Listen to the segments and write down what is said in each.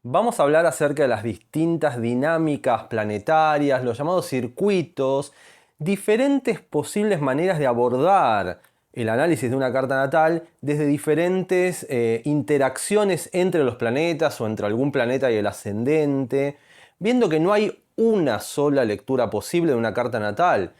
Vamos a hablar acerca de las distintas dinámicas planetarias, los llamados circuitos, diferentes posibles maneras de abordar el análisis de una carta natal desde diferentes interacciones entre los planetas o entre algún planeta y el ascendente, viendo que no hay una sola lectura posible de una carta natal.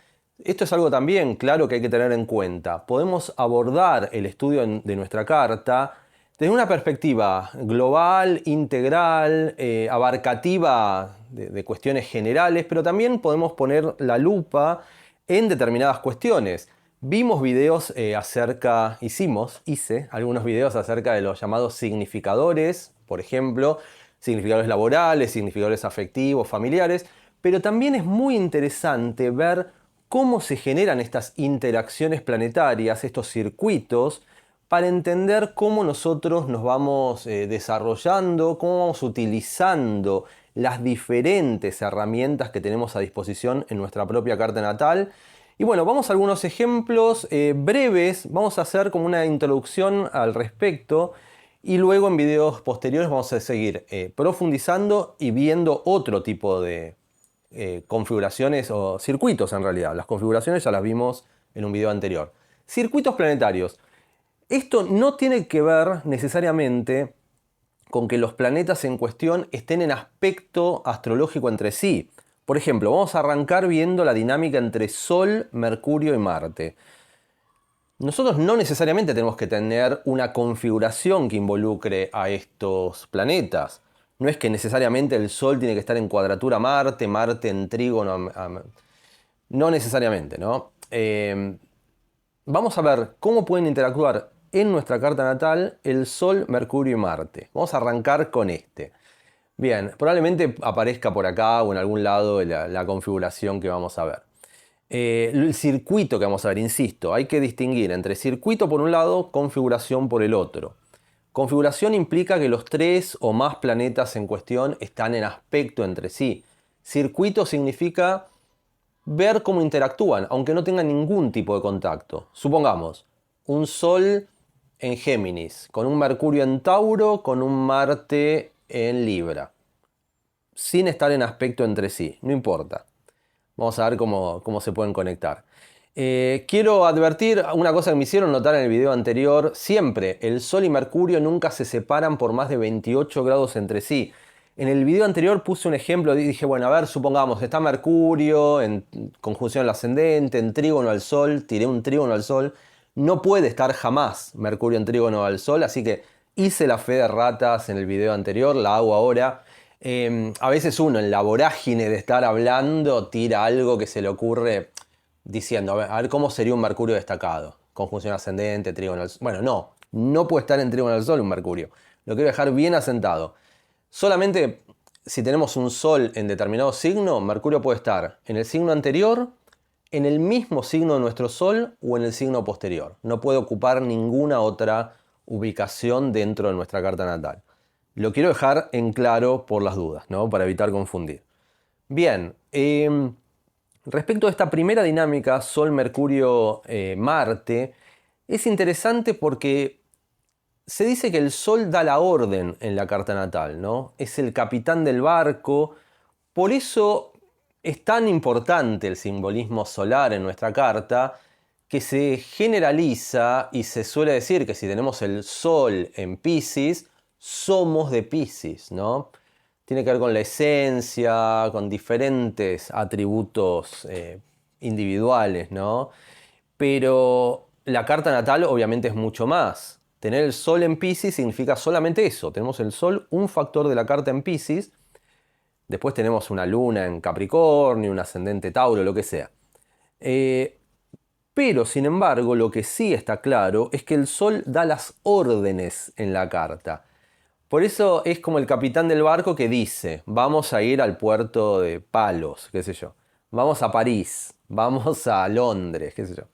Esto es algo también claro que hay que tener en cuenta. Podemos abordar el estudio de nuestra carta desde una perspectiva global, integral, abarcativa de cuestiones generales, pero también podemos poner la lupa en determinadas cuestiones. Vimos videos hice algunos videos acerca de los llamados significadores, por ejemplo, significadores laborales, significadores afectivos, familiares, pero también es muy interesante ver cómo se generan estas interacciones planetarias, estos circuitos, para entender cómo nosotros nos vamos desarrollando, cómo vamos utilizando las diferentes herramientas que tenemos a disposición en nuestra propia carta natal. Y bueno, vamos a algunos ejemplos breves, vamos a hacer como una introducción al respecto y luego en videos posteriores vamos a seguir profundizando y viendo otro tipo de configuraciones o circuitos en realidad. Las configuraciones ya las vimos en un video anterior. Circuitos planetarios. Esto no tiene que ver necesariamente con que los planetas en cuestión estén en aspecto astrológico entre sí. Por ejemplo, vamos a arrancar viendo la dinámica entre Sol, Mercurio y Marte. Nosotros no necesariamente tenemos que tener una configuración que involucre a estos planetas. No es que necesariamente el Sol tiene que estar en cuadratura a Marte, Marte en trígono no necesariamente, ¿no? Vamos a ver cómo pueden interactuar en nuestra carta natal el Sol, Mercurio y Marte. Vamos a arrancar con este. Bien, probablemente aparezca por acá o en algún lado la configuración que vamos a ver. El circuito que vamos a ver, insisto, hay que distinguir entre circuito por un lado, configuración por el otro. Configuración implica que los tres o más planetas en cuestión están en aspecto entre sí. Circuito significa ver cómo interactúan, aunque no tengan ningún tipo de contacto. Supongamos, un Sol en Géminis, con un Mercurio en Tauro, con un Marte en Libra, sin estar en aspecto entre sí, no importa. Vamos a ver cómo se pueden conectar. Quiero advertir una cosa que me hicieron notar en el video anterior. Siempre el Sol y Mercurio nunca se separan por más de 28 grados entre sí. En el video anterior puse un ejemplo, dije, bueno, a ver, supongamos, está Mercurio en conjunción al ascendente, en trígono al Sol, tiré un trígono al Sol. No puede estar jamás Mercurio en trígono al Sol, así que hice la fe de ratas en el video anterior, la hago ahora. A veces uno en la vorágine de estar hablando tira algo que se le ocurre diciendo, a ver cómo sería un Mercurio destacado. Conjunción ascendente, trígono al Sol. Bueno, no puede estar en trígono al Sol un Mercurio. Lo quiero dejar bien asentado. Solamente si tenemos un Sol en determinado signo, Mercurio puede estar en el signo anterior, en el mismo signo de nuestro Sol o en el signo posterior. No puede ocupar ninguna otra ubicación dentro de nuestra carta natal. Lo quiero dejar en claro por las dudas, ¿no? Para evitar confundir. Bien, respecto a esta primera dinámica, Sol, Mercurio, Marte, es interesante porque se dice que el Sol da la orden en la carta natal, ¿no? Es el capitán del barco. Por eso es tan importante el simbolismo solar en nuestra carta, que se generaliza y se suele decir que si tenemos el Sol en Piscis, somos de Piscis, ¿no? Tiene que ver con la esencia, con diferentes atributos individuales, ¿no? Pero la carta natal obviamente es mucho más. Tener el Sol en Piscis significa solamente eso. Tenemos el Sol, un factor de la carta en Piscis. Después tenemos una luna en Capricornio, un ascendente Tauro, lo que sea. Pero, sin embargo, lo que sí está claro es que el Sol da las órdenes en la carta. Por eso es como el capitán del barco que dice, vamos a ir al puerto de Palos, qué sé yo. Vamos a París, vamos a Londres, qué sé yo.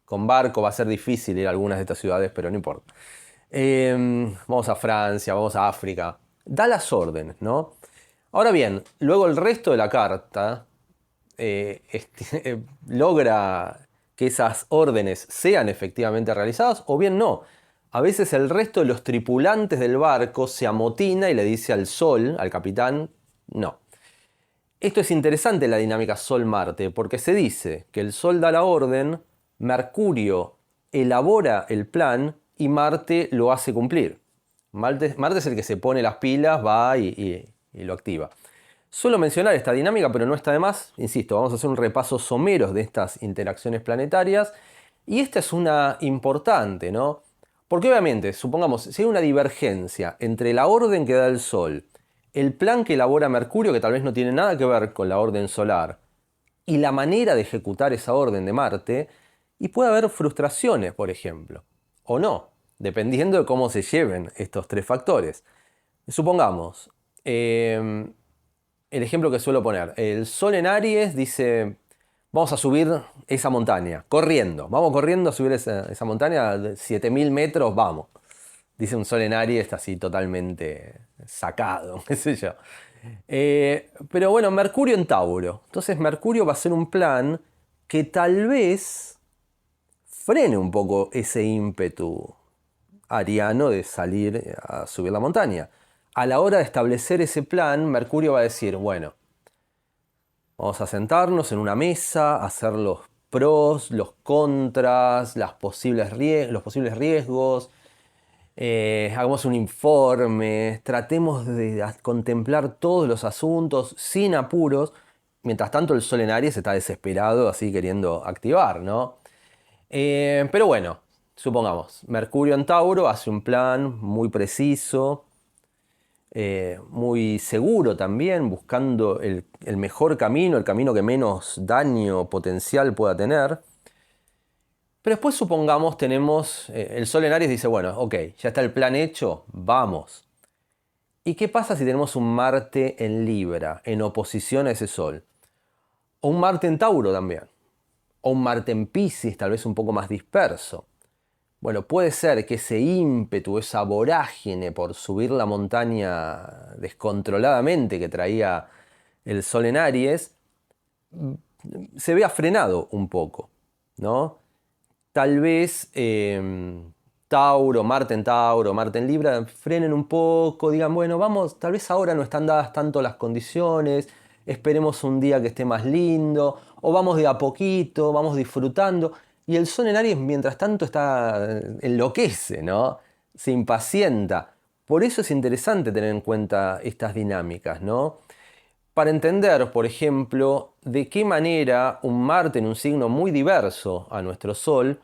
Con barco va a ser difícil ir a algunas de estas ciudades, pero no importa. Vamos a Francia, vamos a África. Da las órdenes, ¿no? Ahora bien, luego el resto de la carta logra que esas órdenes sean efectivamente realizadas o bien no. A veces el resto de los tripulantes del barco se amotina y le dice al Sol, al capitán, no. Esto es interesante en la dinámica Sol-Marte, porque se dice que el Sol da la orden, Mercurio elabora el plan y Marte lo hace cumplir. Marte es el que se pone las pilas, va y lo activa. Suelo mencionar esta dinámica, pero no está de más. Insisto, vamos a hacer un repaso somero de estas interacciones planetarias. Y esta es una importante, ¿no? Porque obviamente, supongamos, si hay una divergencia entre la orden que da el Sol, el plan que elabora Mercurio, que tal vez no tiene nada que ver con la orden solar, y la manera de ejecutar esa orden de Marte, y puede haber frustraciones, por ejemplo, o no, dependiendo de cómo se lleven estos tres factores. Supongamos, el ejemplo que suelo poner, el Sol en Aries dice, vamos a subir esa montaña, corriendo, vamos corriendo a subir esa montaña, 7000 metros, vamos. Dice un Sol en Aries, está así totalmente sacado, qué sé yo. Pero bueno, Mercurio en Tauro. Entonces Mercurio va a ser un plan que tal vez frene un poco ese ímpetu ariano de salir a subir la montaña. A la hora de establecer ese plan, Mercurio va a decir, bueno, vamos a sentarnos en una mesa, hacer los pros, los contras, los posibles riesgos. Hagamos un informe, tratemos de contemplar todos los asuntos sin apuros. Mientras tanto el Sol en Aries está desesperado, así queriendo activar, ¿no? Pero bueno, supongamos, Mercurio en Tauro hace un plan muy preciso, muy seguro también, buscando el mejor camino, el camino que menos daño potencial pueda tener. Pero después supongamos tenemos, el Sol en Aries dice, bueno, ok, ya está el plan hecho, vamos. ¿Y qué pasa si tenemos un Marte en Libra, en oposición a ese Sol? O un Marte en Tauro también. O un Marte en Piscis, tal vez un poco más disperso. Bueno, puede ser que ese ímpetu, esa vorágine por subir la montaña descontroladamente que traía el Sol en Aries, se vea frenado un poco, ¿no? Tal vez Tauro, Marte en Libra, frenen un poco, digan, bueno, vamos, tal vez ahora no están dadas tanto las condiciones, esperemos un día que esté más lindo, o vamos de a poquito, vamos disfrutando. Y el Sol en Aries, mientras tanto, enloquece, ¿no? Se impacienta. Por eso es interesante tener en cuenta estas dinámicas, ¿no? Para entender, por ejemplo, de qué manera un Marte en un signo muy diverso a nuestro Sol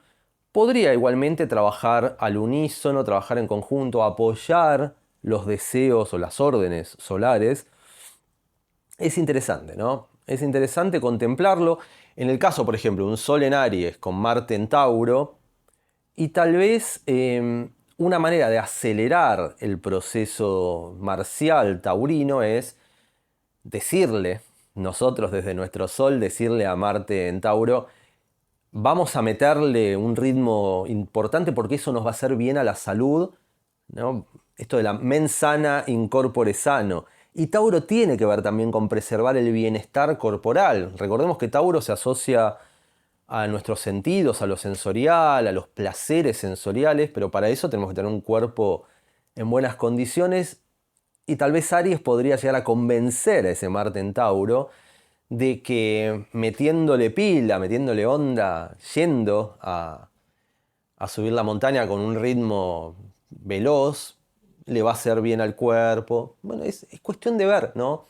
podría igualmente trabajar al unísono, trabajar en conjunto, apoyar los deseos o las órdenes solares. Es interesante, ¿no? Es interesante contemplarlo. En el caso, por ejemplo, un Sol en Aries con Marte en Tauro, y tal vez una manera de acelerar el proceso marcial taurino es decirle, nosotros desde nuestro Sol, decirle a Marte en Tauro, vamos a meterle un ritmo importante porque eso nos va a hacer bien a la salud, ¿no? Esto de la mens sana in corpore sano. Y Tauro tiene que ver también con preservar el bienestar corporal. Recordemos que Tauro se asocia a nuestros sentidos, a lo sensorial, a los placeres sensoriales, pero para eso tenemos que tener un cuerpo en buenas condiciones. Y tal vez Aries podría llegar a convencer a ese Marte en Tauro de que metiéndole pila, metiéndole onda, yendo a subir la montaña con un ritmo veloz, le va a hacer bien al cuerpo. Bueno, es cuestión de ver, ¿no?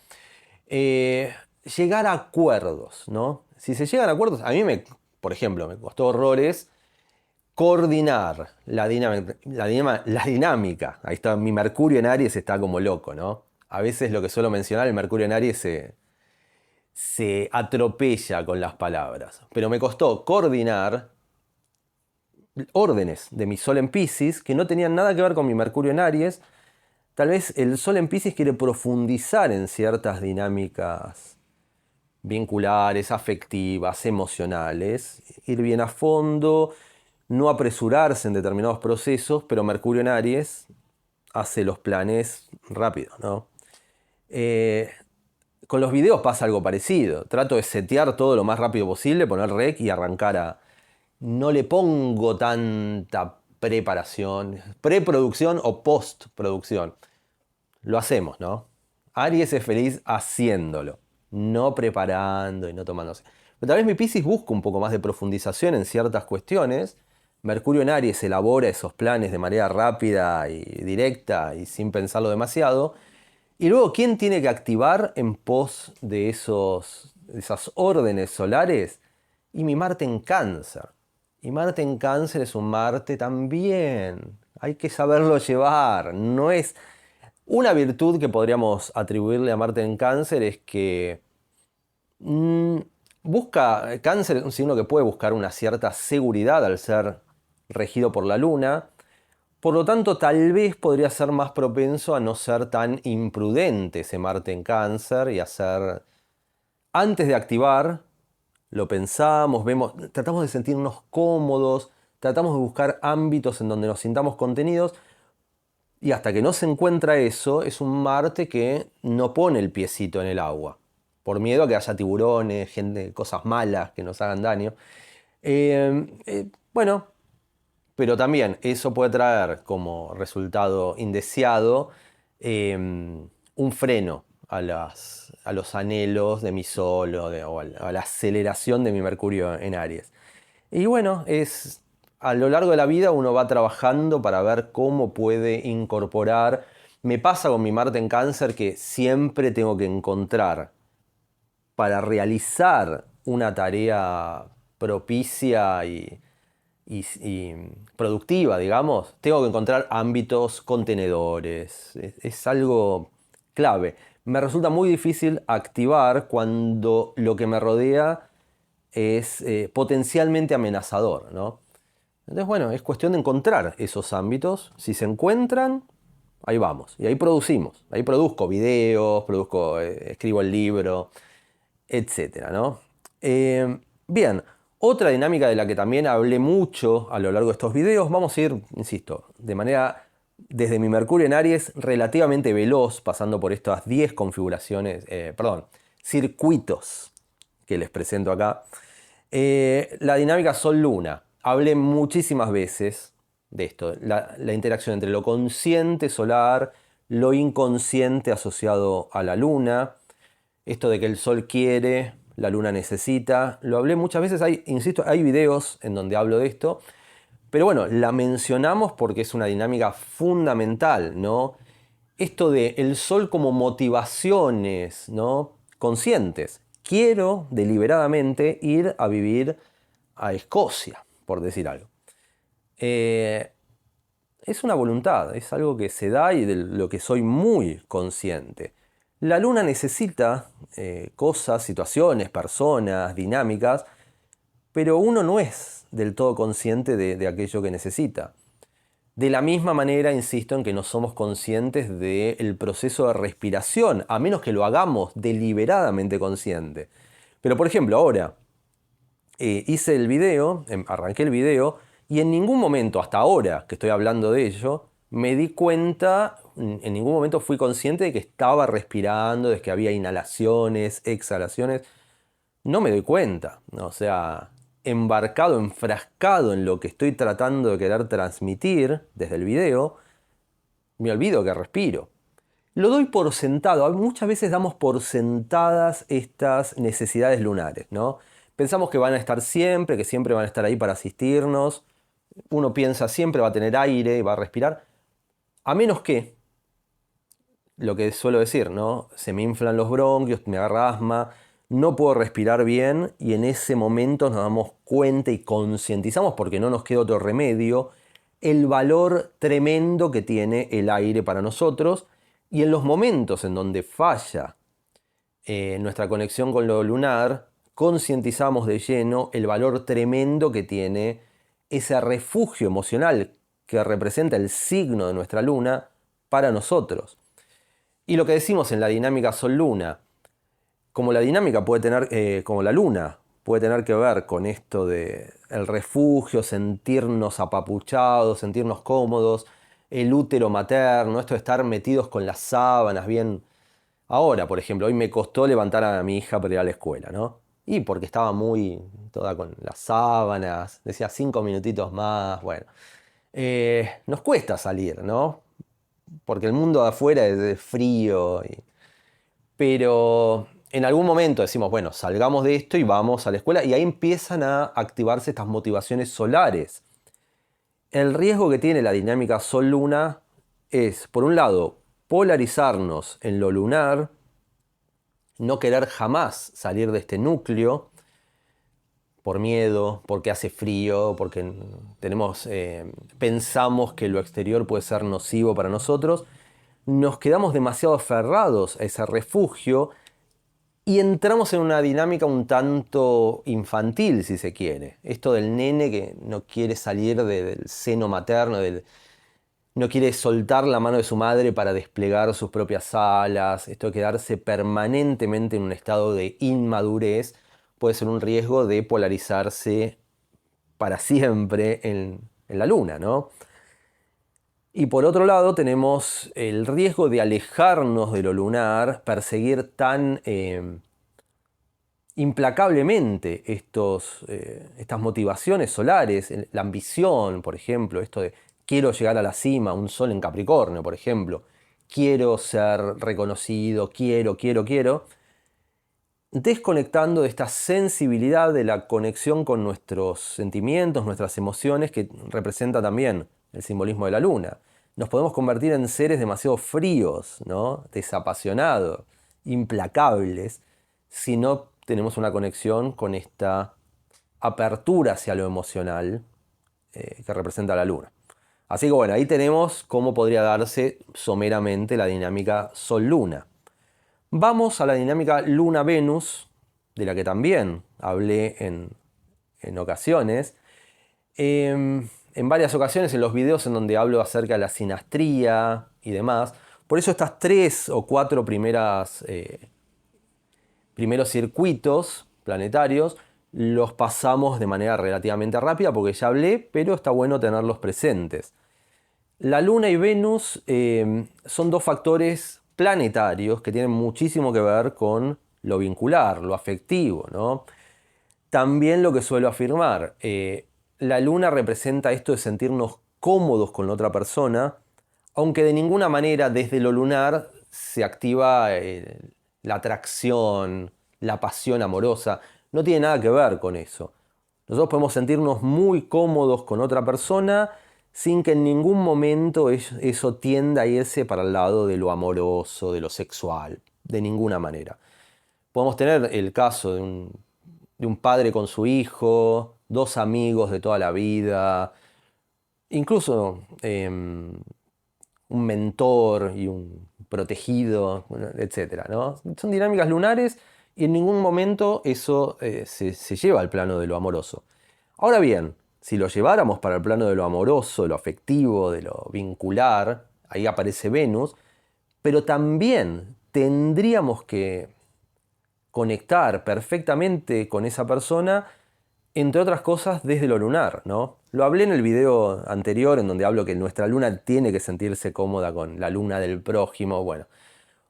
Llegar a acuerdos, ¿no? Si se llegan a acuerdos, por ejemplo, me costó horrores coordinar la dinámica. Ahí está, mi Mercurio en Aries está como loco, ¿no? A veces lo que suelo mencionar, el Mercurio en Aries se atropella con las palabras. Pero me costó coordinar órdenes de mi Sol en Piscis que no tenían nada que ver con mi Mercurio en Aries. Tal vez el Sol en Piscis quiere profundizar en ciertas dinámicas vinculares, afectivas, emocionales, ir bien a fondo, no apresurarse en determinados procesos, pero Mercurio en Aries hace los planes rápido, ¿no? Con los videos pasa algo parecido. Trato de setear todo lo más rápido posible, poner rec y arrancar a... No le pongo tanta preparación, preproducción o postproducción. Lo hacemos, ¿no? Aries es feliz haciéndolo, no preparando y no tomándose. Pero tal vez mi Piscis busca un poco más de profundización en ciertas cuestiones. Mercurio en Aries elabora esos planes de manera rápida y directa y sin pensarlo demasiado. Y luego, ¿quién tiene que activar en pos de esas órdenes solares? Y mi Marte en Cáncer. Y Marte en Cáncer es un Marte también. Hay que saberlo llevar. No es una virtud que podríamos atribuirle a Marte en Cáncer es que mm, Cáncer es un signo que puede buscar una cierta seguridad al ser regido por la Luna. Por lo tanto, tal vez podría ser más propenso a no ser tan imprudente ese Marte en Cáncer y hacer, antes de activar, lo pensamos, vemos, tratamos de sentirnos cómodos, tratamos de buscar ámbitos en donde nos sintamos contenidos y hasta que no se encuentra eso, es un Marte que no pone el piecito en el agua, por miedo a que haya tiburones, gente, cosas malas que nos hagan daño. Bueno, pero también eso puede traer como resultado indeseado un freno a los anhelos de mi Sol o a la aceleración de mi Mercurio en Aries. Y bueno, a lo largo de la vida uno va trabajando para ver cómo puede incorporar. Me pasa con mi Marte en Cáncer que siempre tengo que encontrar para realizar una tarea propicia y productiva, digamos, tengo que encontrar ámbitos contenedores. Es algo clave. Me resulta muy difícil activar cuando lo que me rodea es potencialmente amenazador, ¿no? Entonces, bueno, es cuestión de encontrar esos ámbitos. Si se encuentran, ahí vamos. Y ahí producimos. Ahí produzco videos, escribo el libro, etcétera, ¿no? Bien, otra dinámica de la que también hablé mucho a lo largo de estos videos, vamos a ir, insisto, de manera desde mi Mercurio en Aries relativamente veloz, pasando por estas 10 configuraciones, circuitos que les presento acá. La dinámica Sol-Luna. Hablé muchísimas veces de esto, la interacción entre lo consciente solar, lo inconsciente asociado a la Luna, esto de que el Sol quiere, la Luna necesita. Lo hablé muchas veces, insisto, hay videos en donde hablo de esto, pero bueno, la mencionamos porque es una dinámica fundamental, ¿no? Esto de el Sol como motivaciones, ¿no? Conscientes. Quiero deliberadamente ir a vivir a Escocia, por decir algo. Es una voluntad, es algo que se da y de lo que soy muy consciente. La Luna necesita cosas, situaciones, personas, dinámicas, pero uno no es del todo consciente de aquello que necesita. De la misma manera, insisto en que no somos conscientes del proceso de respiración, a menos que lo hagamos deliberadamente consciente. Pero por ejemplo, ahora hice el video, arranqué el video, y en ningún momento, hasta ahora que estoy hablando de ello, me di cuenta, en ningún momento fui consciente de que estaba respirando, de que había inhalaciones, exhalaciones. No me doy cuenta, ¿no? O sea, embarcado, enfrascado en lo que estoy tratando de querer transmitir desde el video, me olvido que respiro. Lo doy por sentado. Muchas veces damos por sentadas estas necesidades lunares, ¿no? Pensamos que van a estar siempre, que siempre van a estar ahí para asistirnos. Uno piensa siempre va a tener aire y va a respirar. A menos que, lo que suelo decir, ¿no? Se me inflan los bronquios, me agarra asma, no puedo respirar bien y en ese momento nos damos cuenta y concientizamos, porque no nos queda otro remedio, el valor tremendo que tiene el aire para nosotros. Y en los momentos en donde falla nuestra conexión con lo lunar, concientizamos de lleno el valor tremendo que tiene ese refugio emocional que representa el signo de nuestra luna para nosotros. Y lo que decimos en la dinámica Sol-Luna, como la dinámica puede tener, como la luna puede tener que ver con esto de el refugio, sentirnos apapuchados, sentirnos cómodos, el útero materno, esto de estar metidos con las sábanas bien. Ahora, por ejemplo, hoy me costó levantar a mi hija para ir a la escuela, ¿no? Y porque estaba muy toda con las sábanas, decía 5 minutitos más, bueno. nos cuesta salir, ¿no? Porque el mundo de afuera es de frío. Pero en algún momento decimos, bueno, salgamos de esto y vamos a la escuela. Y ahí empiezan a activarse estas motivaciones solares. El riesgo que tiene la dinámica Sol-Luna es, por un lado, polarizarnos en lo lunar, no querer jamás salir de este núcleo por miedo, porque hace frío, porque pensamos que lo exterior puede ser nocivo para nosotros. Nos quedamos demasiado aferrados a ese refugio y entramos en una dinámica un tanto infantil, si se quiere. Esto del nene que no quiere salir del seno materno, no quiere soltar la mano de su madre para desplegar sus propias alas. Esto de quedarse permanentemente en un estado de inmadurez puede ser un riesgo de polarizarse para siempre en la luna, ¿no? Y por otro lado tenemos el riesgo de alejarnos de lo lunar, perseguir tan implacablemente estas motivaciones solares, la ambición, por ejemplo, esto de quiero llegar a la cima, un sol en Capricornio, por ejemplo, quiero ser reconocido, quiero, desconectando de esta sensibilidad de la conexión con nuestros sentimientos, nuestras emociones, que representa también el simbolismo de la luna. Nos podemos convertir en seres demasiado fríos, ¿no? Desapasionados, implacables, si no tenemos una conexión con esta apertura hacia lo emocional que representa la luna. Así que bueno, ahí tenemos cómo podría darse someramente la dinámica Sol-Luna. Vamos a la dinámica Luna-Venus, de la que también hablé en ocasiones. En varias ocasiones en los videos en donde hablo acerca de la sinastría y demás. Por eso estas 3 o 4 primeros circuitos planetarios los pasamos de manera relativamente rápida porque ya hablé, pero está bueno tenerlos presentes. La Luna y Venus son 2 factores planetarios que tienen muchísimo que ver con lo vincular, lo afectivo, ¿no? También lo que suelo afirmar, la Luna representa esto de sentirnos cómodos con la otra persona, aunque de ninguna manera desde lo lunar se activa la atracción, la pasión amorosa. No tiene nada que ver con eso. Nosotros podemos sentirnos muy cómodos con otra persona sin que en ningún momento eso tienda a irse para el lado de lo amoroso, de lo sexual, de ninguna manera. Podemos tener el caso de un padre con su hijo, 2 amigos de toda la vida, incluso un mentor y un protegido, etc., ¿no? Son dinámicas lunares y en ningún momento eso se lleva al plano de lo amoroso. Ahora bien, si lo lleváramos para el plano de lo amoroso, de lo afectivo, de lo vincular, ahí aparece Venus, pero también tendríamos que conectar perfectamente con esa persona, entre otras cosas, desde lo lunar, ¿no? Lo hablé en el video anterior en donde hablo que nuestra luna tiene que sentirse cómoda con la luna del prójimo, bueno,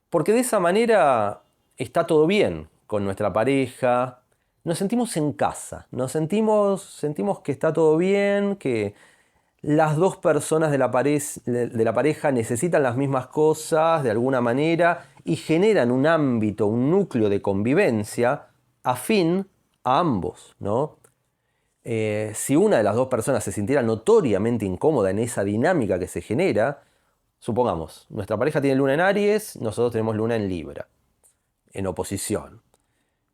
porque de esa manera está todo bien con nuestra pareja, nos sentimos en casa, sentimos que está todo bien, que las 2 personas de la pareja necesitan las mismas cosas de alguna manera y generan un ámbito, un núcleo de convivencia afín a ambos, ¿no? Si una de las 2 personas se sintiera notoriamente incómoda en esa dinámica que se genera, supongamos, nuestra pareja tiene luna en Aries, nosotros tenemos luna en Libra, en oposición.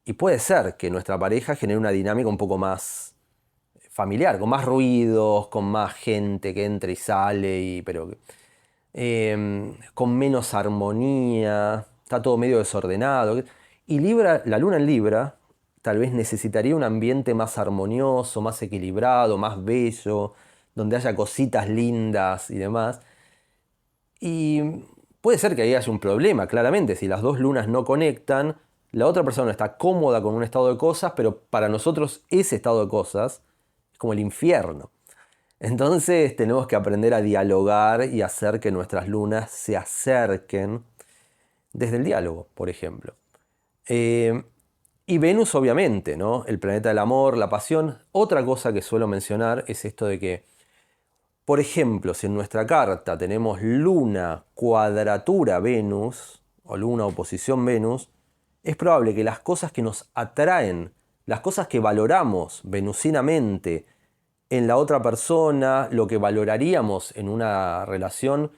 Y puede ser que nuestra pareja genere una dinámica un poco más familiar, con más ruidos, con más gente que entra y sale, pero con menos armonía, está todo medio desordenado. Y Libra, la luna en Libra tal vez necesitaría un ambiente más armonioso, más equilibrado, más bello, donde haya cositas lindas y demás. Y puede ser que ahí haya un problema, claramente, si las 2 lunas no conectan, la otra persona está cómoda con un estado de cosas, pero para nosotros ese estado de cosas es como el infierno. Entonces tenemos que aprender a dialogar y hacer que nuestras lunas se acerquen desde el diálogo, por ejemplo. Y Venus, obviamente, ¿no? El planeta del amor, la pasión. Otra cosa que suelo mencionar es esto de que Por ejemplo, si en nuestra carta tenemos Luna cuadratura Venus, o Luna oposición Venus, es probable que las cosas que nos atraen, las cosas que valoramos venusinamente en la otra persona, lo que valoraríamos en una relación,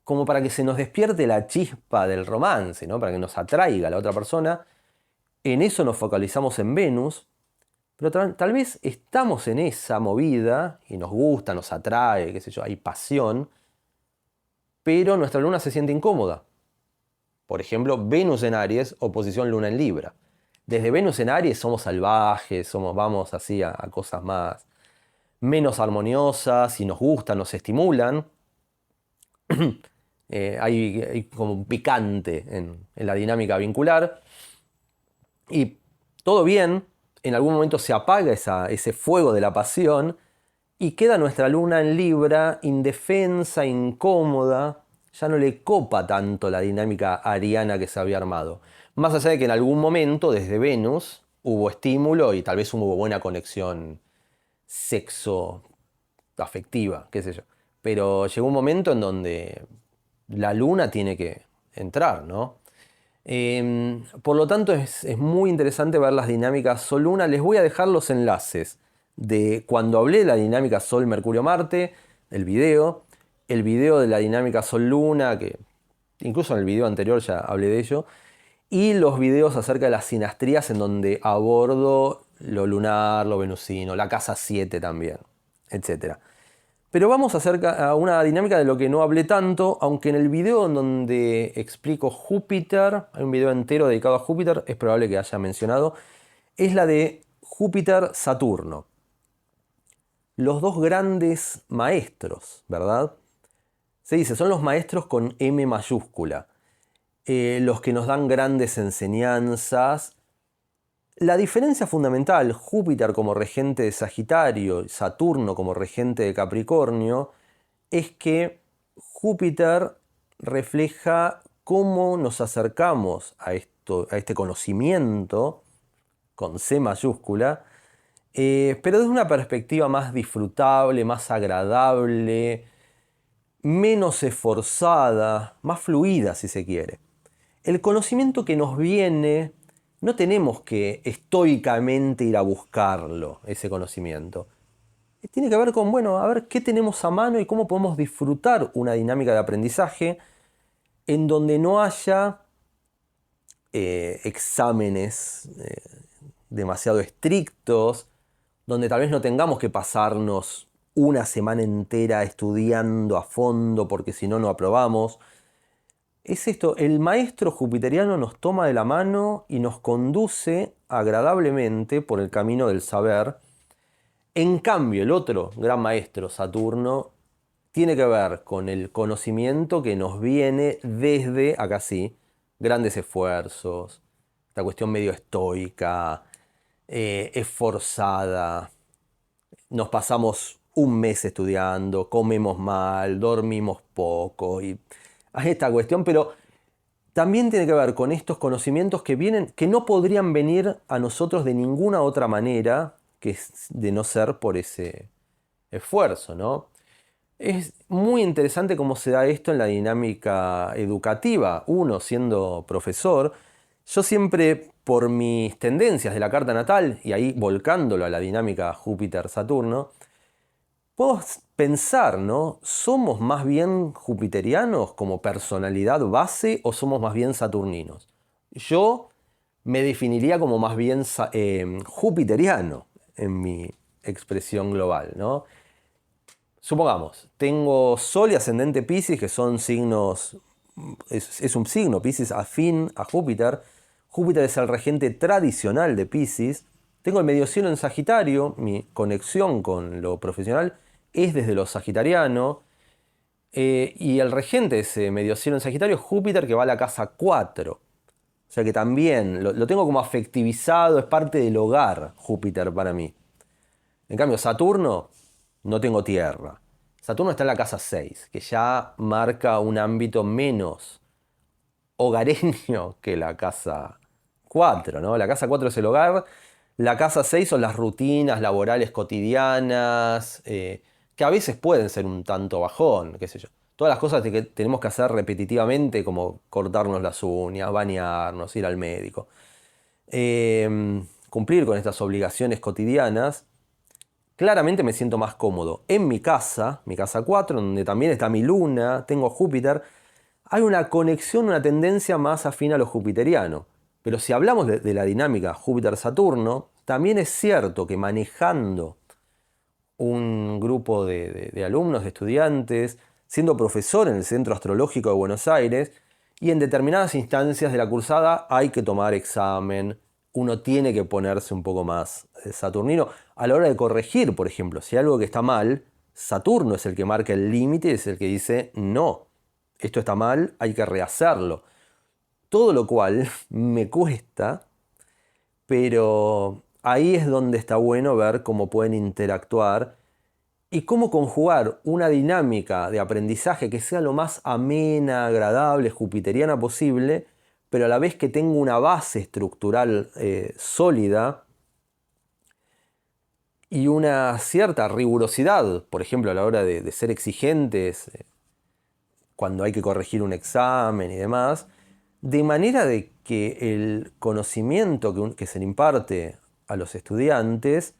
como para que se nos despierte la chispa del romance, ¿no? Para que nos atraiga a la otra persona, en eso nos focalizamos en Venus, pero tal vez estamos en esa movida y nos gusta, nos atrae, qué sé yo, hay pasión, pero nuestra luna se siente incómoda. Por ejemplo, Venus en Aries, oposición Luna en Libra. Desde Venus en Aries somos salvajes, vamos así a cosas más menos armoniosas y nos gustan, nos estimulan. Hay como un picante en la dinámica vincular. Y todo bien, en algún momento se apaga ese fuego de la pasión y queda nuestra luna en Libra indefensa, incómoda, ya no le copa tanto la dinámica ariana que se había armado. Más allá de que en algún momento desde Venus hubo estímulo y tal vez hubo buena conexión sexo afectiva, qué sé yo. Pero llegó un momento en donde la luna tiene que entrar, ¿no? Por lo tanto, es muy interesante ver las dinámicas Sol-Luna. Les voy a dejar los enlaces de cuando hablé de la dinámica Sol-Mercurio-Marte, el video de la dinámica Sol-Luna, que incluso en el video anterior ya hablé de ello, y los videos acerca de las sinastrías en donde abordo lo lunar, lo venusino, la casa 7 también, etc. Pero vamos a una dinámica de lo que no hablé tanto, aunque en el video en donde explico Júpiter, hay un video entero dedicado a Júpiter, es probable que haya mencionado, es la de Júpiter-Saturno. Los dos grandes maestros, ¿verdad? Se dice, son los maestros con M mayúscula, los que nos dan grandes enseñanzas. La diferencia fundamental, Júpiter como regente de Sagitario, Saturno como regente de Capricornio, es que Júpiter refleja cómo nos acercamos a este conocimiento, con C mayúscula, pero desde una perspectiva más disfrutable, más agradable, menos esforzada, más fluida si se quiere. El conocimiento que nos viene, no tenemos que estoicamente ir a buscarlo, ese conocimiento. Tiene que ver con, bueno, a ver qué tenemos a mano y cómo podemos disfrutar una dinámica de aprendizaje en donde no haya exámenes demasiado estrictos, donde tal vez no tengamos que pasarnos una semana entera estudiando a fondo porque si no, no aprobamos. Es esto, el maestro jupiteriano nos toma de la mano y nos conduce agradablemente por el camino del saber. En cambio, el otro gran maestro, Saturno, tiene que ver con el conocimiento que nos viene desde, acá sí, grandes esfuerzos, esta cuestión medio estoica, esforzada. Nos pasamos un mes estudiando, comemos mal, dormimos poco y hay esta cuestión, pero también tiene que ver con estos conocimientos que vienen, que no podrían venir a nosotros de ninguna otra manera que de no ser por ese esfuerzo, ¿no? Es muy interesante cómo se da esto en la dinámica educativa. Uno siendo profesor, yo siempre por mis tendencias de la carta natal, y ahí volcándolo a la dinámica Júpiter-Saturno, puedo pensar, ¿no? ¿Somos más bien jupiterianos como personalidad base o somos más bien saturninos? Yo me definiría como más bien jupiteriano en mi expresión global, ¿no? Supongamos, tengo Sol y Ascendente Piscis, que son signos, es un signo, Piscis afín a Júpiter. Júpiter es el regente tradicional de Piscis. Tengo el medio cielo en Sagitario, mi conexión con lo profesional es desde lo sagitariano. Y el regente de ese medio cielo en Sagitario es Júpiter, que va a la casa 4. O sea que también lo tengo como afectivizado, es parte del hogar Júpiter para mí. En cambio, Saturno, no tengo tierra. Saturno está en la casa 6, que ya marca un ámbito menos hogareño que la casa 4, ¿no? La casa 4 es el hogar, la casa 6 son las rutinas laborales cotidianas, que a veces pueden ser un tanto bajón, qué sé yo. Todas las cosas que tenemos que hacer repetitivamente, como cortarnos las uñas, bañarnos, ir al médico. Cumplir con estas obligaciones cotidianas, claramente me siento más cómodo. En mi casa 4, donde también está mi luna, tengo Júpiter, hay una conexión, una tendencia más afín a lo jupiteriano. Pero si hablamos de la dinámica Júpiter-Saturno, también es cierto que manejando un grupo de alumnos, de estudiantes, siendo profesor en el Centro Astrológico de Buenos Aires, y en determinadas instancias de la cursada hay que tomar examen, uno tiene que ponerse un poco más saturnino. A la hora de corregir, por ejemplo, si hay algo que está mal, Saturno es el que marca el límite, es el que dice, no, esto está mal, hay que rehacerlo. Todo lo cual me cuesta, pero ahí es donde está bueno ver cómo pueden interactuar y cómo conjugar una dinámica de aprendizaje que sea lo más amena, agradable, jupiteriana posible, pero a la vez que tenga una base estructural sólida y una cierta rigurosidad, por ejemplo, a la hora de ser exigentes, cuando hay que corregir un examen y demás, de manera de que el conocimiento que se le imparte a los estudiantes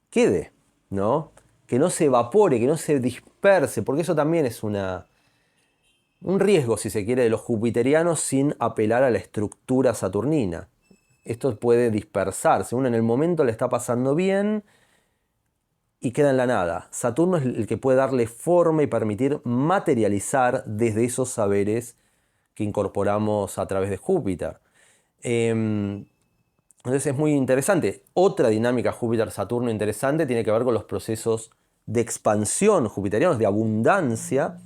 quede, ¿no? Que no se evapore, que no se disperse, porque eso también es un riesgo, si se quiere, de los jupiterianos sin apelar a la estructura saturnina. Esto puede dispersarse, uno en el momento le está pasando bien y queda en la nada. Saturno es el que puede darle forma y permitir materializar desde esos saberes que incorporamos a través de Júpiter. Entonces es muy interesante. Otra dinámica Júpiter-Saturno interesante tiene que ver con los procesos de expansión jupiterianos, de abundancia,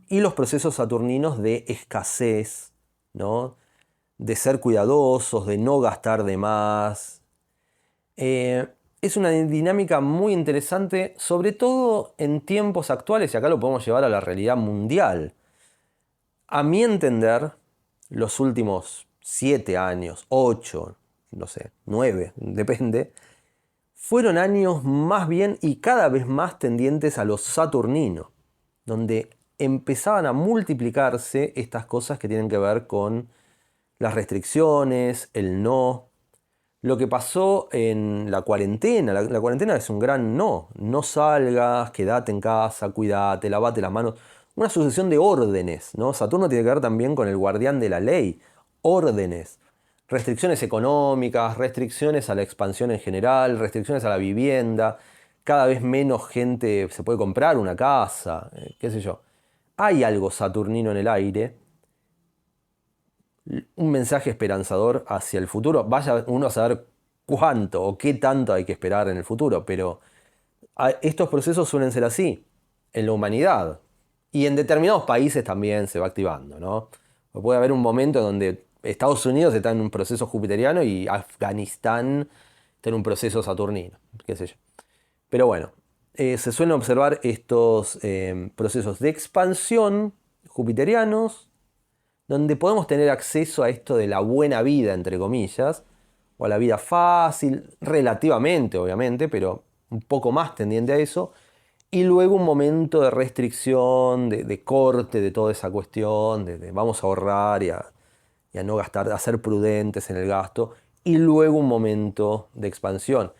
y los procesos saturninos de escasez, ¿no? De ser cuidadosos, de no gastar de más. Es una dinámica muy interesante, sobre todo en tiempos actuales, y acá lo podemos llevar a la realidad mundial. A mi entender, los últimos 7 años, 8, no sé, 9, depende, fueron años más bien y cada vez más tendientes a lo saturnino, donde empezaban a multiplicarse estas cosas que tienen que ver con las restricciones, el no. Lo que pasó en la cuarentena, la cuarentena es un gran no. No salgas, quédate en casa, cuídate, lavate las manos. Una sucesión de órdenes, ¿no? Saturno tiene que ver también con el guardián de la ley. Órdenes. Restricciones económicas, restricciones a la expansión en general, restricciones a la vivienda. Cada vez menos gente se puede comprar una casa, qué sé yo. Hay algo saturnino en el aire, un mensaje esperanzador hacia el futuro. Vaya uno a saber cuánto o qué tanto hay que esperar en el futuro, pero estos procesos suelen ser así en la humanidad. Y en determinados países también se va activando, ¿no? Puede haber un momento donde Estados Unidos está en un proceso jupiteriano y Afganistán está en un proceso saturnino, qué sé yo. Pero bueno, se suelen observar estos procesos de expansión jupiterianos, donde podemos tener acceso a esto de la buena vida, entre comillas, o a la vida fácil, relativamente, obviamente, pero un poco más tendiente a eso, y luego un momento de restricción, de corte de toda esa cuestión, de vamos a ahorrar y a no gastar, a ser prudentes en el gasto, y luego un momento de expansión.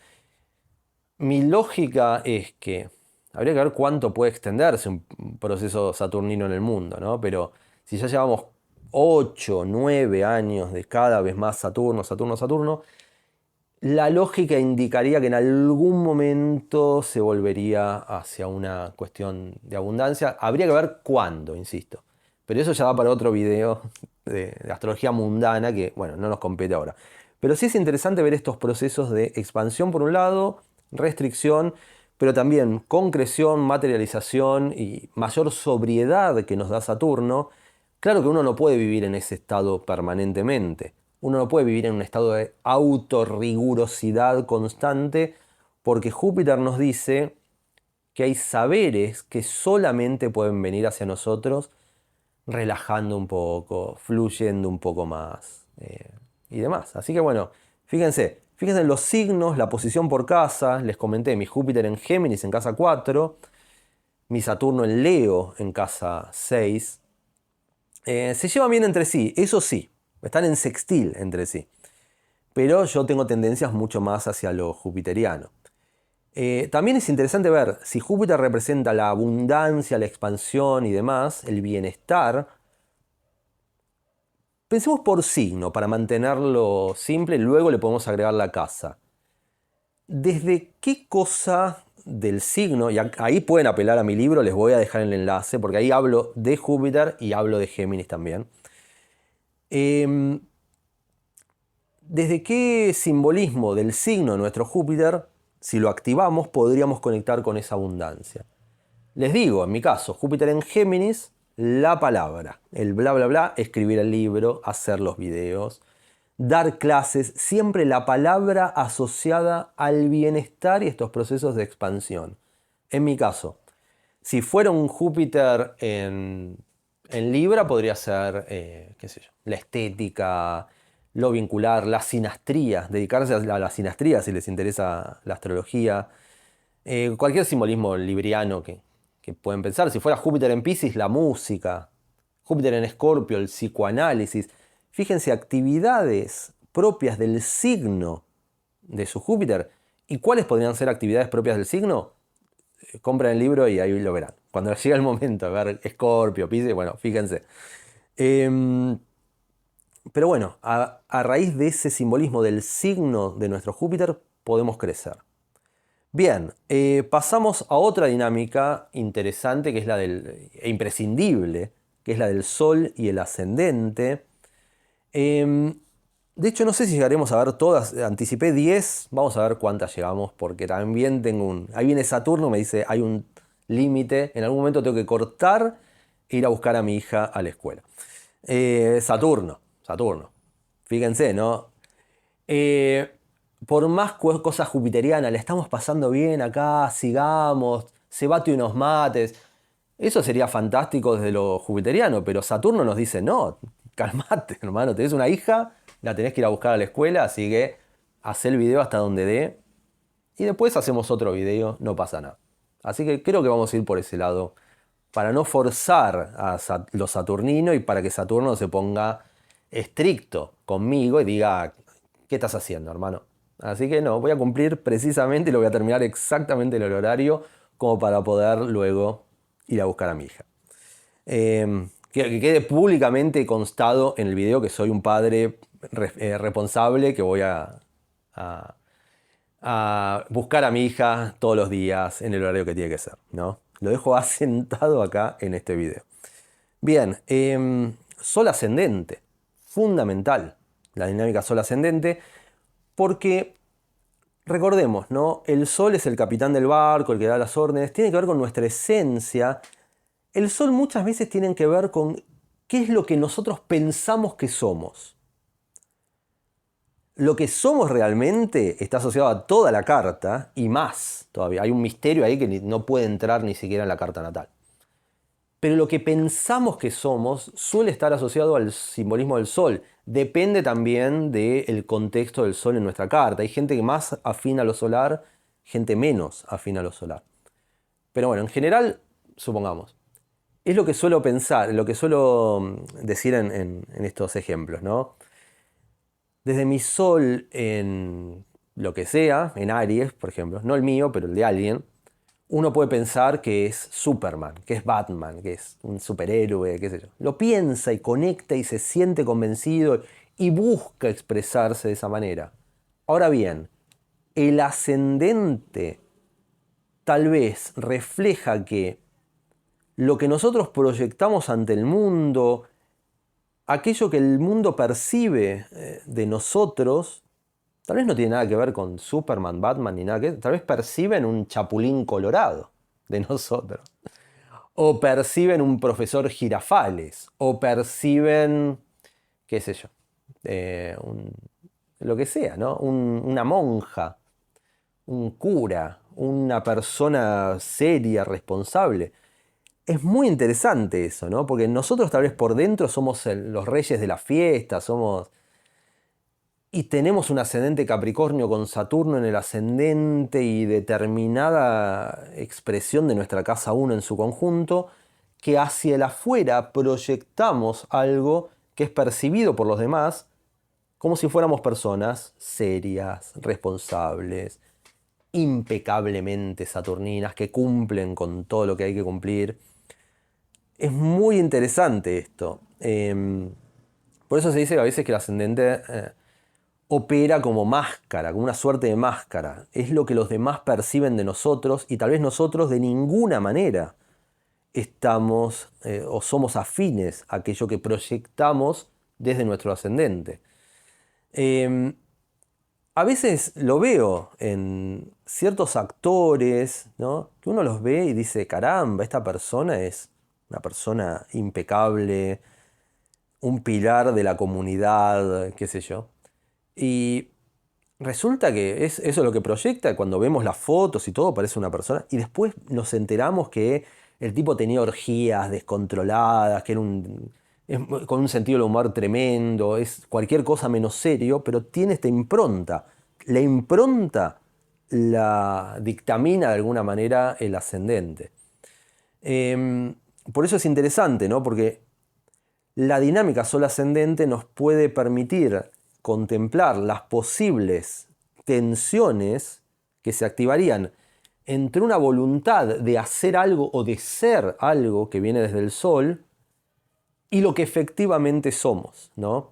Mi lógica es que habría que ver cuánto puede extenderse un proceso saturnino en el mundo, ¿no? Pero si ya llevamos 8, 9 años de cada vez más Saturno, Saturno, Saturno, la lógica indicaría que en algún momento se volvería hacia una cuestión de abundancia. Habría que ver cuándo, insisto. Pero eso ya va para otro video de astrología mundana que, bueno, no nos compete ahora. Pero sí es interesante ver estos procesos de expansión por un lado, restricción, pero también concreción, materialización y mayor sobriedad que nos da Saturno. Claro que uno no puede vivir en ese estado permanentemente. Uno no puede vivir en un estado de autorrigurosidad constante porque Júpiter nos dice que hay saberes que solamente pueden venir hacia nosotros relajando un poco, fluyendo un poco más y demás. Así que bueno, fíjense, Fíjense en los signos, la posición por casa, les comenté, mi Júpiter en Géminis en casa 4, mi Saturno en Leo en casa 6. Se llevan bien entre sí, eso sí, están en sextil entre sí. Pero yo tengo tendencias mucho más hacia lo jupiteriano. También es interesante ver, si Júpiter representa la abundancia, la expansión y demás, el bienestar, pensemos por signo para mantenerlo simple, luego le podemos agregar la casa. ¿Desde qué cosa del signo, y ahí pueden apelar a mi libro, les voy a dejar el enlace, porque ahí hablo de Júpiter y hablo de Géminis también. ¿Desde qué simbolismo del signo de nuestro Júpiter, si lo activamos, podríamos conectar con esa abundancia? Les digo, en mi caso, Júpiter en Géminis, la palabra, el bla bla bla, escribir el libro, hacer los videos, dar clases, siempre la palabra asociada al bienestar y estos procesos de expansión. En mi caso, si fuera un Júpiter en Libra, podría ser, qué sé yo, la estética, lo vincular, la sinastría, dedicarse a la sinastría si les interesa la astrología, cualquier simbolismo libriano que pueden pensar. Si fuera Júpiter en Piscis, la música, Júpiter en Escorpio, el psicoanálisis. Fíjense, actividades propias del signo de su Júpiter. ¿Y cuáles podrían ser actividades propias del signo? Compren el libro y ahí lo verán. Cuando llegue el momento de ver Escorpio, Piscis, bueno, fíjense. Pero bueno, a raíz de ese simbolismo del signo de nuestro Júpiter, podemos crecer. Bien, pasamos a otra dinámica interesante que es e imprescindible, que es la del Sol y el ascendente. De hecho, no sé si llegaremos a ver todas, anticipé 10, vamos a ver cuántas llegamos, porque también tengo ahí viene Saturno, me dice, hay un límite, en algún momento tengo que cortar e ir a buscar a mi hija a la escuela. Saturno, fíjense, ¿no? Por más cosas jupiterianas, le estamos pasando bien acá, sigamos, se bate unos mates. Eso sería fantástico desde lo jupiteriano, pero Saturno nos dice, no, calmate, hermano, tenés una hija, la tenés que ir a buscar a la escuela, así que haz el video hasta donde dé y después hacemos otro video, no pasa nada. Así que creo que vamos a ir por ese lado, para no forzar a lo saturnino y para que Saturno se ponga estricto conmigo y diga, ¿qué estás haciendo, hermano? Así que no, voy a cumplir precisamente y lo voy a terminar exactamente en el horario como para poder luego ir a buscar a mi hija. Que quede públicamente constado en el video que soy un padre responsable, que voy a buscar a mi hija todos los días en el horario que tiene que ser, ¿no? Lo dejo asentado acá en este video. Bien, Sol ascendente, fundamental la dinámica Sol ascendente, porque recordemos, ¿no? El Sol es el capitán del barco, el que da las órdenes, tiene que ver con nuestra esencia. El Sol muchas veces tiene que ver con qué es lo que nosotros pensamos que somos. Lo que somos realmente está asociado a toda la carta y más todavía. Hay un misterio ahí que no puede entrar ni siquiera en la carta natal. Pero lo que pensamos que somos suele estar asociado al simbolismo del Sol. Depende también del contexto del Sol en nuestra carta. Hay gente que más afina a lo solar, gente menos afina a lo solar. Pero bueno, en general, supongamos, es lo que suelo pensar, lo que suelo decir en estos ejemplos, ¿no? Desde mi Sol en lo que sea, en Aries, por ejemplo, no el mío, pero el de alguien, uno puede pensar que es Superman, que es Batman, que es un superhéroe, qué sé yo. Lo piensa y conecta y se siente convencido y busca expresarse de esa manera. Ahora bien, el ascendente tal vez refleja que lo que nosotros proyectamos ante el mundo, aquello que el mundo percibe de nosotros, tal vez no tiene nada que ver con Superman, Batman ni nada que tal vez perciben un chapulín colorado de nosotros. O perciben un profesor Girafales. O perciben, qué sé yo, lo que sea, ¿no? Una monja, un cura, una persona seria, responsable. Es muy interesante eso, ¿no? Porque nosotros tal vez por dentro somos los reyes de la fiesta, somos y tenemos un ascendente Capricornio con Saturno en el ascendente y determinada expresión de nuestra casa 1 en su conjunto, que hacia el afuera proyectamos algo que es percibido por los demás como si fuéramos personas serias, responsables, impecablemente saturninas, que cumplen con todo lo que hay que cumplir. Es muy interesante esto. Por eso se dice que a veces que el ascendente opera como máscara, como una suerte de máscara. Es lo que los demás perciben de nosotros y tal vez nosotros de ninguna manera estamos o somos afines a aquello que proyectamos desde nuestro ascendente. Eh, a veces lo veo en ciertos actores, ¿no? Que uno los ve y dice, caramba, esta persona es una persona impecable, un pilar de la comunidad, qué sé yo. Y resulta que eso es lo que proyecta cuando vemos las fotos y todo, parece una persona. Y después nos enteramos que el tipo tenía orgías descontroladas, que era con un sentido del humor tremendo, es cualquier cosa menos serio, pero tiene esta impronta. La impronta la dictamina de alguna manera el ascendente. Por eso es interesante, ¿no? Porque la dinámica sol ascendente nos puede permitir contemplar las posibles tensiones que se activarían entre una voluntad de hacer algo o de ser algo que viene desde el sol y lo que efectivamente somos, ¿no?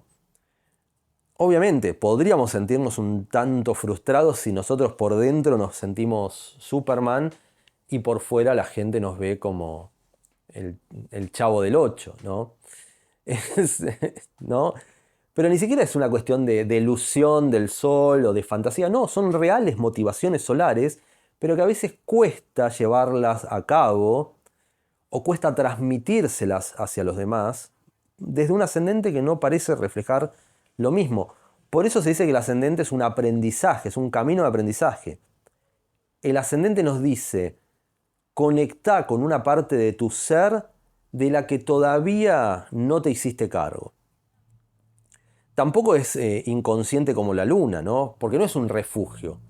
Obviamente, podríamos sentirnos un tanto frustrados si nosotros por dentro nos sentimos Superman y por fuera la gente nos ve como el Chavo del Ocho, ¿no? Es- ¿no? Pero ni siquiera es una cuestión de ilusión del sol o de fantasía, no, son reales motivaciones solares, pero que a veces cuesta llevarlas a cabo o cuesta transmitírselas hacia los demás desde un ascendente que no parece reflejar lo mismo. Por eso se dice que el ascendente es un aprendizaje, es un camino de aprendizaje. El ascendente nos dice, conectá con una parte de tu ser de la que todavía no te hiciste cargo. Tampoco es inconsciente como la luna, ¿no? Porque no es un refugio.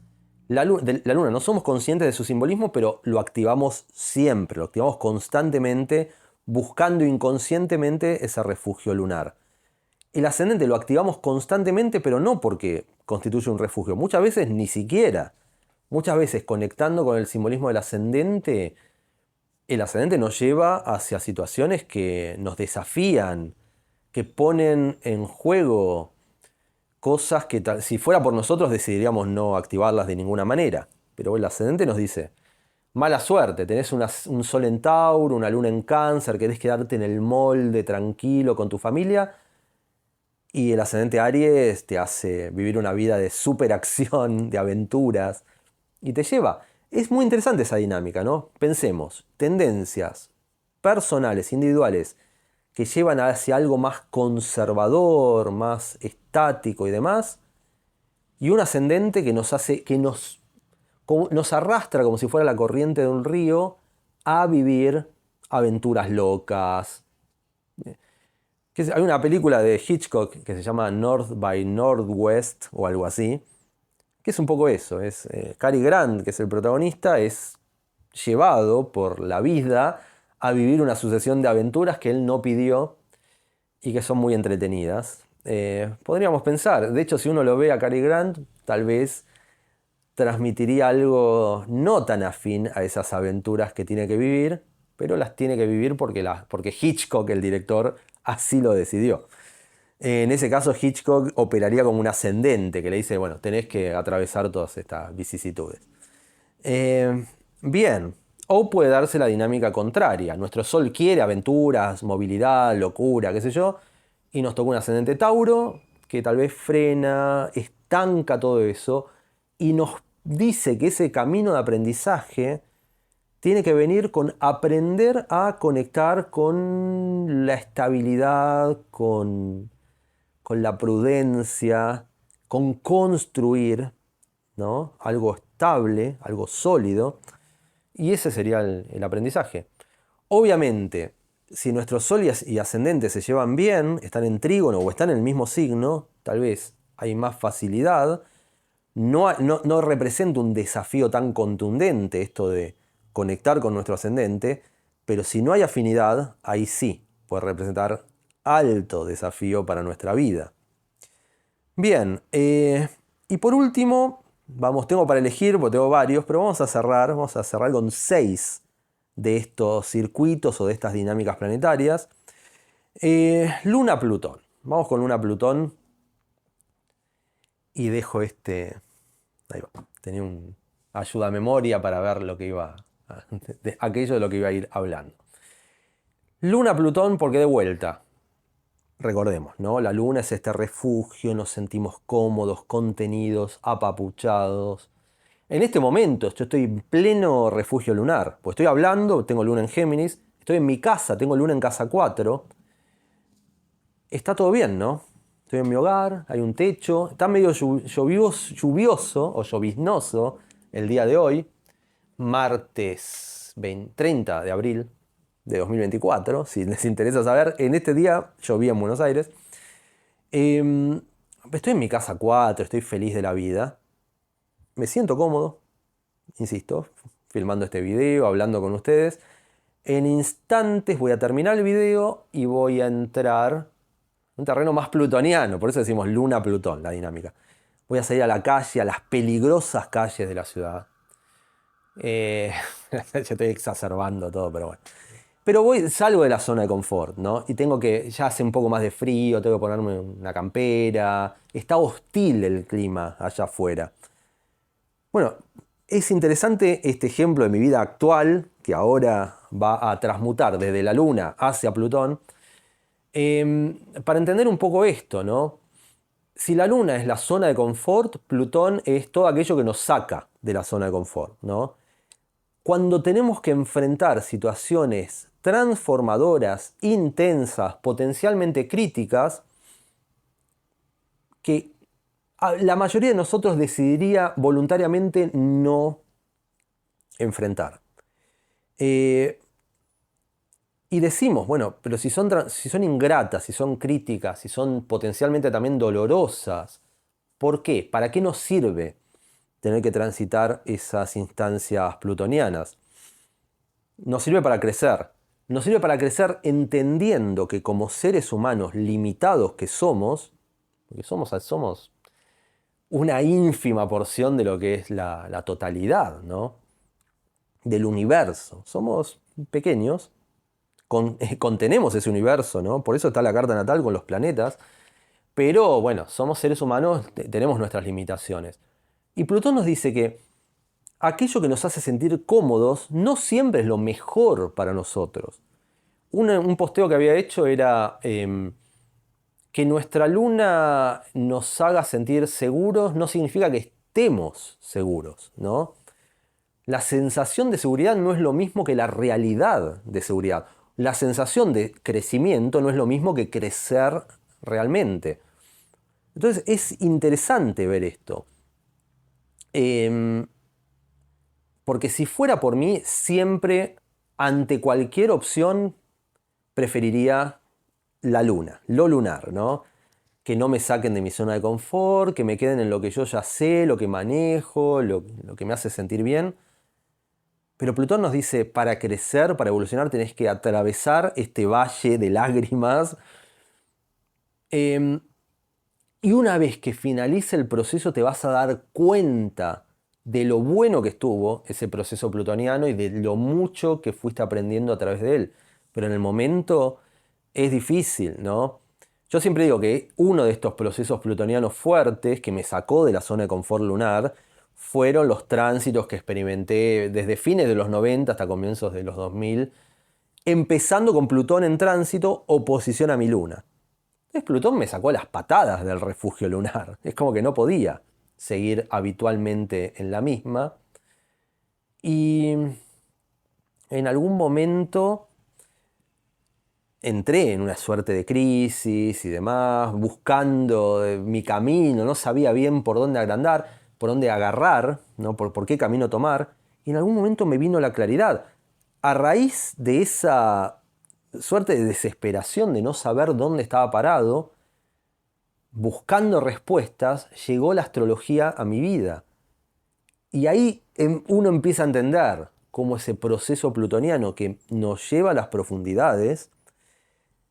La luna, no somos conscientes de su simbolismo, pero lo activamos siempre, lo activamos constantemente, buscando inconscientemente ese refugio lunar. El ascendente lo activamos constantemente, pero no porque constituye un refugio. Muchas veces ni siquiera. Muchas veces conectando con el simbolismo del ascendente, el ascendente nos lleva hacia situaciones que nos desafían, que ponen en juego cosas que si fuera por nosotros decidiríamos no activarlas de ninguna manera. Pero el ascendente nos dice, mala suerte, tenés un sol en Tauro, una luna en Cáncer, querés quedarte en el molde tranquilo con tu familia, y el ascendente Aries te hace vivir una vida de superacción, de aventuras, y te lleva. Es muy interesante esa dinámica, ¿no? Pensemos, tendencias personales, individuales, que llevan hacia algo más conservador, más estático y demás, y un ascendente que nos hace, nos arrastra como si fuera la corriente de un río a vivir aventuras locas. Hay una película de Hitchcock que se llama North by Northwest o algo así, que es un poco eso. Cary Grant, que es el protagonista, es llevado por la vida a vivir una sucesión de aventuras que él no pidió y que son muy entretenidas. Podríamos pensar, de hecho, si uno lo ve a Cary Grant, tal vez transmitiría algo no tan afín a esas aventuras que tiene que vivir, pero las tiene que vivir porque Hitchcock, el director, así lo decidió. En ese caso, Hitchcock operaría como un ascendente que le dice, bueno, tenés que atravesar todas estas vicisitudes. Bien, o puede darse la dinámica contraria. Nuestro Sol quiere aventuras, movilidad, locura, qué sé yo, y nos toca un ascendente Tauro que tal vez frena, estanca todo eso y nos dice que ese camino de aprendizaje tiene que venir con aprender a conectar con la estabilidad, con la prudencia, con construir, ¿no? Algo estable, algo sólido. Y ese sería el aprendizaje. Obviamente, si nuestro sol y ascendente se llevan bien, están en trígono o están en el mismo signo, tal vez hay más facilidad. No representa un desafío tan contundente esto de conectar con nuestro ascendente, pero si no hay afinidad, ahí sí puede representar alto desafío para nuestra vida. Bien, y por último, tengo para elegir, porque tengo varios, pero vamos a cerrar con 6 de estos circuitos o de estas dinámicas planetarias. Luna-Plutón. Vamos con Luna-Plutón y dejo este... Ahí va. Tenía un ayuda a memoria para ver lo que aquello de lo que iba a ir hablando. Luna-Plutón, porque de vuelta, recordemos, ¿no? La luna es este refugio, nos sentimos cómodos, contenidos, apapuchados. En este momento yo estoy en pleno refugio lunar, pues estoy hablando, tengo luna en Géminis, estoy en mi casa, tengo luna en casa 4. Está todo bien, ¿no? Estoy en mi hogar, hay un techo, está medio lluvioso o lloviznoso el día de hoy, martes 30 de abril de 2024, si les interesa saber, en este día llovía en Buenos Aires. Estoy en mi casa 4, estoy feliz de la vida, me siento cómodo, insisto, filmando este video, hablando con ustedes. En instantes voy a terminar el video y voy a entrar un terreno más plutoniano, por eso decimos Luna-Plutón, la dinámica. Voy a salir a la calle, a las peligrosas calles de la ciudad. Yo estoy exacerbando todo, pero bueno. Pero salgo de la zona de confort, ¿no? Y ya hace un poco más de frío, tengo que ponerme una campera. Está hostil el clima allá afuera. Bueno, es interesante este ejemplo de mi vida actual, que ahora va a transmutar desde la Luna hacia Plutón. Para entender un poco esto, ¿no? Si la Luna es la zona de confort, Plutón es todo aquello que nos saca de la zona de confort, ¿no? Cuando tenemos que enfrentar situaciones transformadoras, intensas, potencialmente críticas, que la mayoría de nosotros decidiría voluntariamente no enfrentar. Y decimos, bueno, pero si son ingratas, si son críticas, si son potencialmente también dolorosas, ¿por qué? ¿Para qué nos sirve tener que transitar esas instancias plutonianas? Nos sirve para crecer. Nos sirve para crecer entendiendo que como seres humanos limitados que somos, porque somos una ínfima porción de lo que es la totalidad, ¿no? Del universo. Somos pequeños. Contenemos ese universo, ¿no? Por eso está la carta natal con los planetas, pero bueno, somos seres humanos, tenemos nuestras limitaciones. Y Plutón nos dice que aquello que nos hace sentir cómodos no siempre es lo mejor para nosotros. Un posteo que había hecho era que nuestra luna nos haga sentir seguros no significa que estemos seguros, ¿no? La sensación de seguridad no es lo mismo que la realidad de seguridad. La sensación de crecimiento no es lo mismo que crecer realmente. Entonces es interesante ver esto. Porque si fuera por mí, siempre, ante cualquier opción, preferiría la luna, lo lunar, ¿no? Que no me saquen de mi zona de confort, que me queden en lo que yo ya sé, lo que manejo, lo que me hace sentir bien. Pero Plutón nos dice, para crecer, para evolucionar, tenés que atravesar este valle de lágrimas. Y una vez que finalice el proceso te vas a dar cuenta de lo bueno que estuvo ese proceso plutoniano y de lo mucho que fuiste aprendiendo a través de él. Pero en el momento es difícil, ¿no? Yo siempre digo que uno de estos procesos plutonianos fuertes que me sacó de la zona de confort lunar fueron los tránsitos que experimenté desde fines de los 90 hasta comienzos de los 2000, empezando con Plutón en tránsito, oposición a mi luna. Entonces Plutón me sacó las patadas del refugio lunar. Es como que no podía seguir habitualmente en la misma. Y en algún momento entré en una suerte de crisis y demás, buscando mi camino, no sabía bien por dónde agrandar, por dónde agarrar, ¿no? por qué camino tomar. Y en algún momento me vino la claridad. A raíz de esa suerte de desesperación de no saber dónde estaba parado, buscando respuestas, llegó la astrología a mi vida. Y ahí uno empieza a entender cómo ese proceso plutoniano que nos lleva a las profundidades,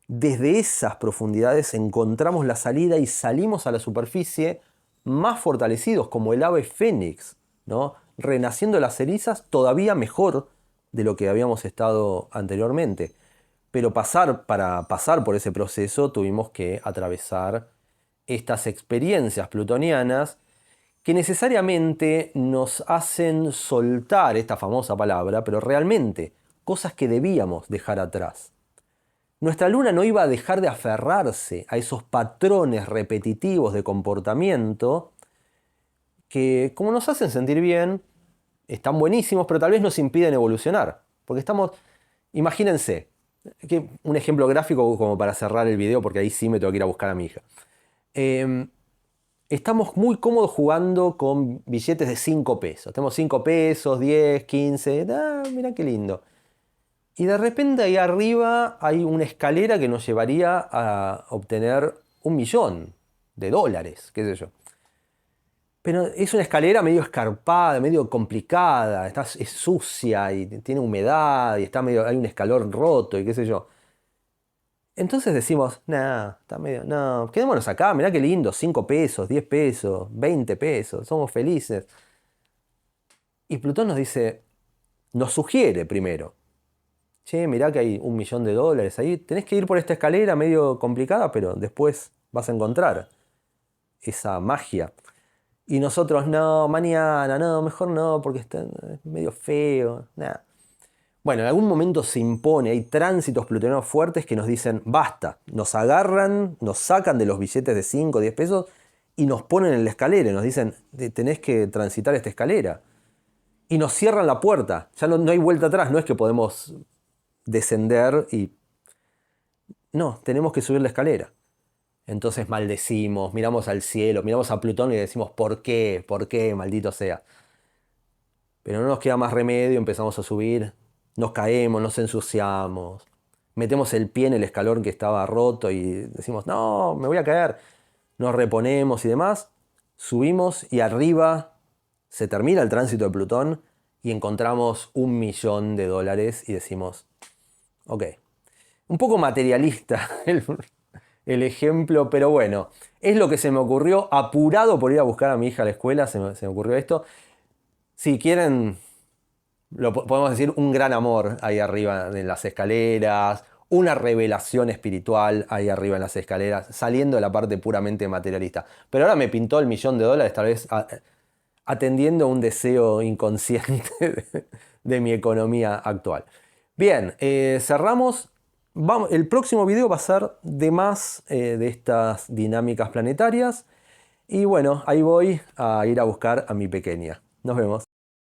desde esas profundidades encontramos la salida y salimos a la superficie más fortalecidos, como el ave fénix, ¿no? Renaciendo de las cenizas todavía mejor de lo que habíamos estado anteriormente. Pero para pasar por ese proceso tuvimos que atravesar estas experiencias plutonianas que necesariamente nos hacen soltar esta famosa palabra, pero realmente cosas que debíamos dejar atrás. Nuestra luna no iba a dejar de aferrarse a esos patrones repetitivos de comportamiento que, como nos hacen sentir bien, están buenísimos, pero tal vez nos impiden evolucionar. Porque imagínense, un ejemplo gráfico como para cerrar el video, porque ahí sí me tengo que ir a buscar a mi hija. Estamos muy cómodos jugando con billetes de 5 pesos. Tenemos 5 pesos, 10, 15, mirá qué lindo. Y de repente ahí arriba hay una escalera que nos llevaría a obtener $1.000.000, qué sé yo. Pero es una escalera medio escarpada, medio complicada, es sucia y tiene humedad y hay un escalón roto y qué sé yo. Entonces decimos, no, quedémonos acá, mirá qué lindo, 5 pesos, 10 pesos, 20 pesos, somos felices. Y Plutón nos sugiere primero, che, mirá que hay $1.000.000 ahí, tenés que ir por esta escalera medio complicada, pero después vas a encontrar esa magia. Y nosotros, no, mañana, no, mejor no, porque está medio feo, nada. Bueno, en algún momento se impone, hay tránsitos plutonianos fuertes que nos dicen, basta, nos agarran, nos sacan de los billetes de 5, 10 pesos y nos ponen en la escalera y nos dicen, tenés que transitar esta escalera. Y nos cierran la puerta, ya no hay vuelta atrás, no es que podemos descender y... No, tenemos que subir la escalera. Entonces maldecimos, miramos al cielo, miramos a Plutón y decimos, ¿por qué? ¿Por qué? Maldito sea. Pero no nos queda más remedio, empezamos a subir, nos caemos, nos ensuciamos, metemos el pie en el escalón que estaba roto y decimos, no, me voy a caer. Nos reponemos y demás, subimos y arriba se termina el tránsito de Plutón y encontramos $1.000.000 y decimos, ok. Un poco materialista el ejemplo, pero bueno, es lo que se me ocurrió, apurado por ir a buscar a mi hija a la escuela, se me ocurrió esto. Si quieren, podemos decir un gran amor ahí arriba en las escaleras, una revelación espiritual ahí arriba en las escaleras, saliendo de la parte puramente materialista. Pero ahora me pintó el $1.000.000, tal vez atendiendo a un deseo inconsciente de mi economía actual. Bien, cerramos. El próximo video va a ser de más de estas dinámicas planetarias. Y bueno, ahí voy a ir a buscar a mi pequeña. Nos vemos.